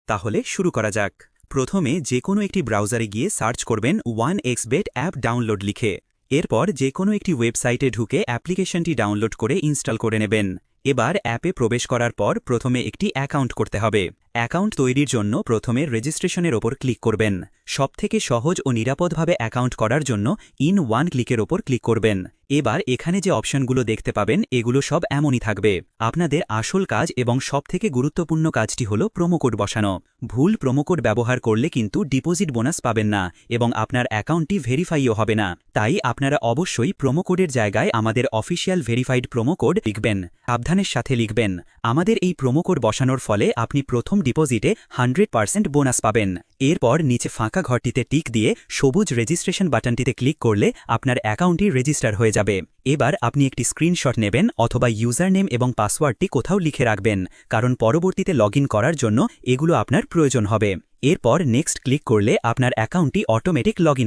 তাহলে শুরু করা যাক। প্রথমে যে কোনো একটি ব্রাউজারে গিয়ে সার্চ করবেন 1xbet অ্যাপ ডাউনলোড লিখে। এরপর যে কোনো একটি ওয়েবসাইটে ঢুকে অ্যাপ্লিকেশনটি ডাউনলোড করে ইনস্টল করে নেবেন। এবার অ্যাপে প্রবেশ করার পর প্রথমে একটি অ্যাকাউন্ট করতে হবে। অ্যাকাউন্ট তৈরির জন্য প্রথমে রেজিস্ট্রেশনের ওপর ক্লিক করবেন। সবথেকে সহজ ও নিরাপদভাবে অ্যাকাউন্ট করার জন্য ইন ওয়ান ক্লিকের ওপর ক্লিক করবেন। এবার এখানে যে অপশনগুলো দেখতে পাবেন এগুলো সব এমনই থাকবে। আপনাদের আসল কাজ এবং সবথেকে গুরুত্বপূর্ণ কাজটি হল প্রোমোকোড বসানো। ভুল প্রোমোকোড ব্যবহার করলে কিন্তু ডিপোজিট বোনাস পাবেন না এবং আপনার অ্যাকাউন্টটি ভেরিফাইও হবে না। তাই আপনারা অবশ্যই প্রোমোকোডের জায়গায় আমাদের অফিসিয়াল ভেরিফাইড প্রোমোকোড লিখবেন। সাবধানের সাথে লিখবেন। আমাদের এই প্রোমোকোড বসানোর ফলে আপনি প্রথম ডিপোজিটে 100% বোনাস পাবেন। এরপর নিচে ফাঁকা ঘরটিতে টিক দিয়ে সবুজ রেজিস্ট্রেশন বাটনটিতে ক্লিক করলে আপনার অ্যাকাউন্টটি রেজিস্টার হয়ে যাবে। এবার আপনি একটি স্ক্রিনশট নেবেন অথবা ইউজার নেম এবং পাসওয়ার্ডটি কোথাও লিখে রাখবেন, কারণ পরবর্তীতে লগইন করার জন্য এগুলো আপনার প্রয়োজন হবে। এরপর নেক্সট ক্লিক করলে আপনার অ্যাকাউন্টটি অটোমেটিক লগইন